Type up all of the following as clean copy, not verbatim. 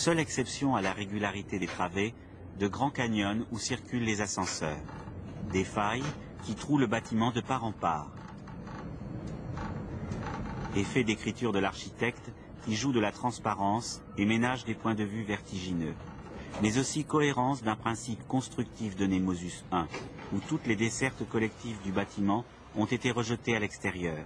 Seule exception à la régularité des travées, de grands canyons où circulent les ascenseurs. Des failles qui trouent le bâtiment de part en part. Effet d'écriture de l'architecte qui joue de la transparence et ménage des points de vue vertigineux. Mais aussi cohérence d'un principe constructif de Nemosus I, où toutes les dessertes collectives du bâtiment ont été rejetées à l'extérieur.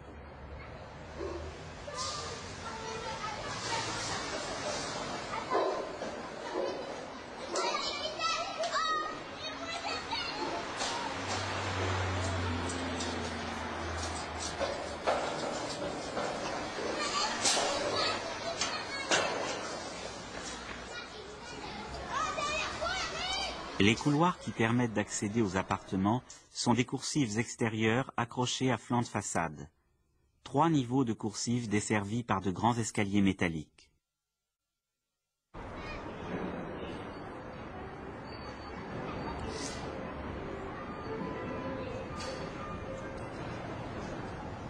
Les couloirs qui permettent d'accéder aux appartements sont des coursives extérieures accrochées à flanc de façade. 3 niveaux de coursives desservis par de grands escaliers métalliques.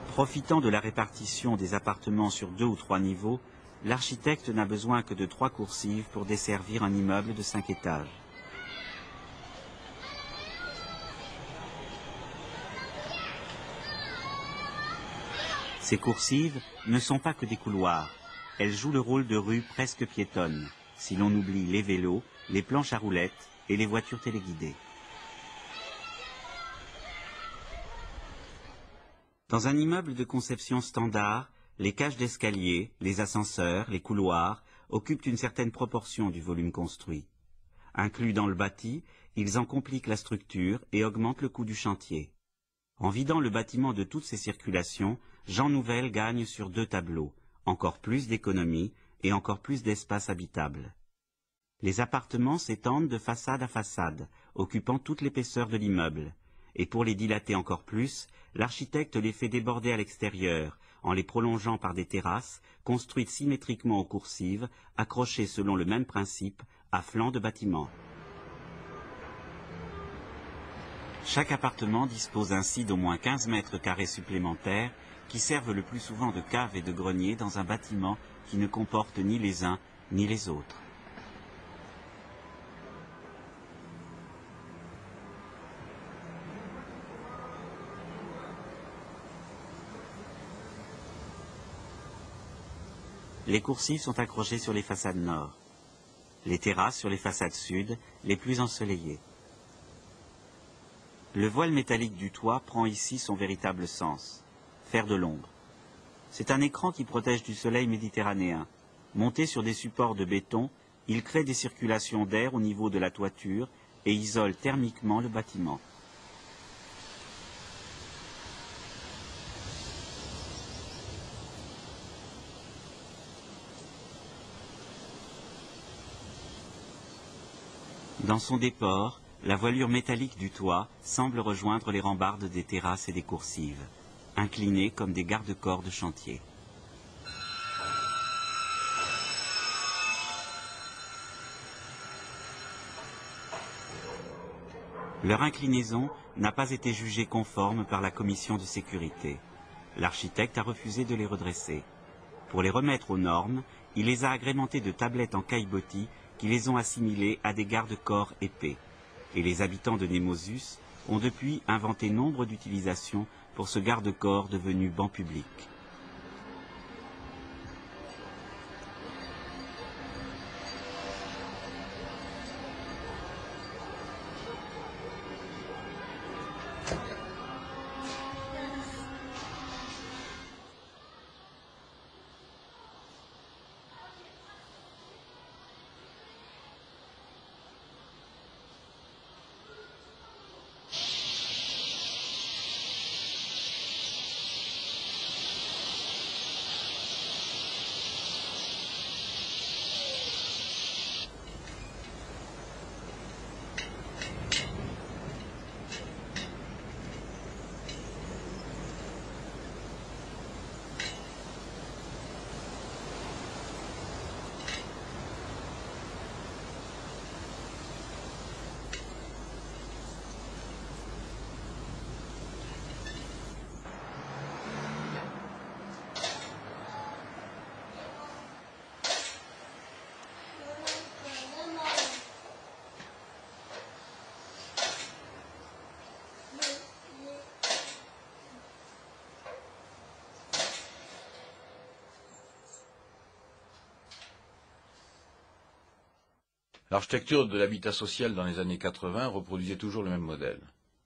Profitant de la répartition des appartements sur 2 ou 3 niveaux, l'architecte n'a besoin que de 3 coursives pour desservir un immeuble de 5 étages. Ces coursives ne sont pas que des couloirs. Elles jouent le rôle de rues presque piétonnes, si l'on oublie les vélos, les planches à roulettes et les voitures téléguidées. Dans un immeuble de conception standard, les cages d'escalier, les ascenseurs, les couloirs occupent une certaine proportion du volume construit. Inclus dans le bâti, ils en compliquent la structure et augmentent le coût du chantier. En vidant le bâtiment de toutes ses circulations, Jean Nouvel gagne sur 2 tableaux, encore plus d'économie et encore plus d'espace habitable. Les appartements s'étendent de façade à façade, occupant toute l'épaisseur de l'immeuble, et pour les dilater encore plus, l'architecte les fait déborder à l'extérieur, en les prolongeant par des terrasses, construites symétriquement aux coursives, accrochées selon le même principe, à flanc de bâtiment. Chaque appartement dispose ainsi d'au moins 15 mètres carrés supplémentaires qui servent le plus souvent de cave et de grenier dans un bâtiment qui ne comporte ni les uns ni les autres. Les coursives sont accrochées sur les façades nord, les terrasses sur les façades sud, les plus ensoleillées. Le voile métallique du toit prend ici son véritable sens, faire de l'ombre. C'est un écran qui protège du soleil méditerranéen. Monté sur des supports de béton, il crée des circulations d'air au niveau de la toiture et isole thermiquement le bâtiment. Dans son déport, la voilure métallique du toit semble rejoindre les rambardes des terrasses et des coursives, inclinées comme des garde-corps de chantier. Leur inclinaison n'a pas été jugée conforme par la commission de sécurité. L'architecte a refusé de les redresser. Pour les remettre aux normes, il les a agrémentées de tablettes en caillebotis qui les ont assimilées à des garde-corps épais. Et les habitants de Nemosus ont depuis inventé nombre d'utilisations pour ce garde-corps devenu banc public. L'architecture de l'habitat social dans les années 80 reproduisait toujours le même modèle,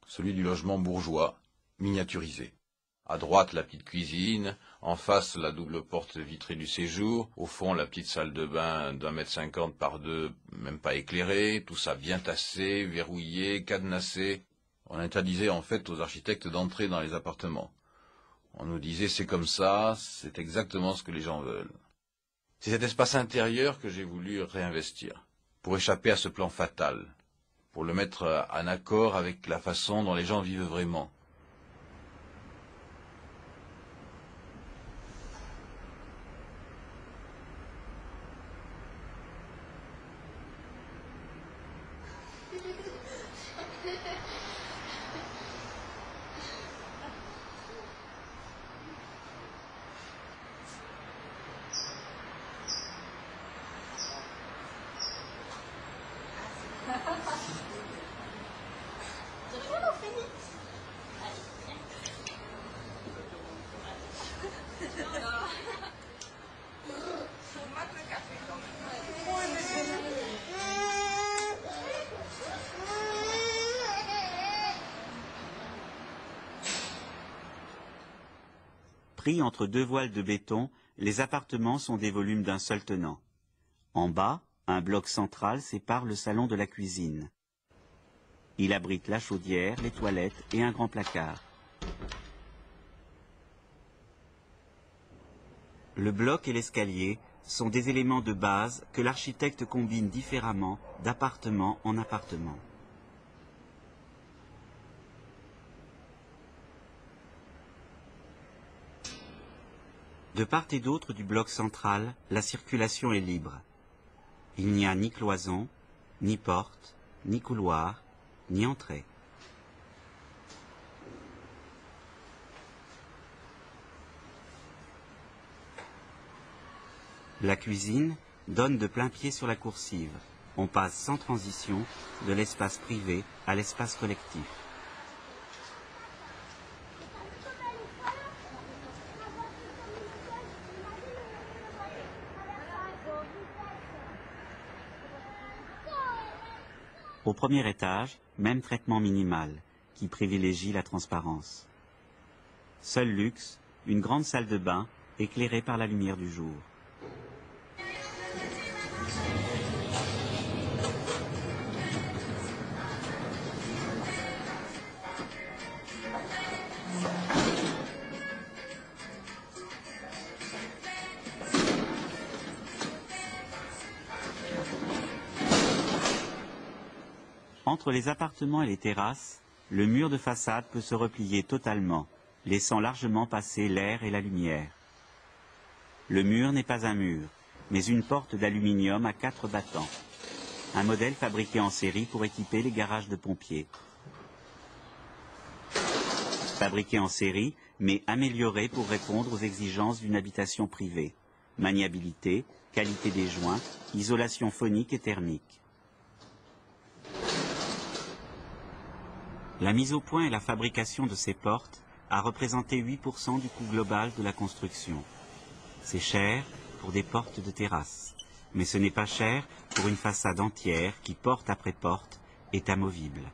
celui du logement bourgeois, miniaturisé. À droite, la petite cuisine, en face, la double porte vitrée du séjour, au fond, la petite salle de bain d'1,50 m par 2, même pas éclairée, tout ça bien tassé, verrouillé, cadenassé. On interdisait en fait aux architectes d'entrer dans les appartements. On nous disait c'est comme ça, c'est exactement ce que les gens veulent. C'est cet espace intérieur que j'ai voulu réinvestir, pour échapper à ce plan fatal, pour le mettre en accord avec la façon dont les gens vivent vraiment. Pris entre deux voiles de béton, les appartements sont des volumes d'un seul tenant. En bas, un bloc central sépare le salon de la cuisine. Il abrite la chaudière, les toilettes et un grand placard. Le bloc et l'escalier sont des éléments de base que l'architecte combine différemment d'appartement en appartement. De part et d'autre du bloc central, la circulation est libre. Il n'y a ni cloison, ni porte, ni couloir, ni entrée. La cuisine donne de plein pied sur la coursive. On passe sans transition de l'espace privé à l'espace collectif. Au premier étage, même traitement minimal, qui privilégie la transparence. Seul luxe, une grande salle de bain éclairée par la lumière du jour. Entre les appartements et les terrasses, le mur de façade peut se replier totalement, laissant largement passer l'air et la lumière. Le mur n'est pas un mur, mais une porte d'aluminium à 4 battants. Un modèle fabriqué en série pour équiper les garages de pompiers. Fabriqué en série, mais amélioré pour répondre aux exigences d'une habitation privée. Maniabilité, qualité des joints, isolation phonique et thermique. La mise au point et la fabrication de ces portes a représenté 8% du coût global de la construction. C'est cher pour des portes de terrasse, mais ce n'est pas cher pour une façade entière qui, porte après porte, est amovible.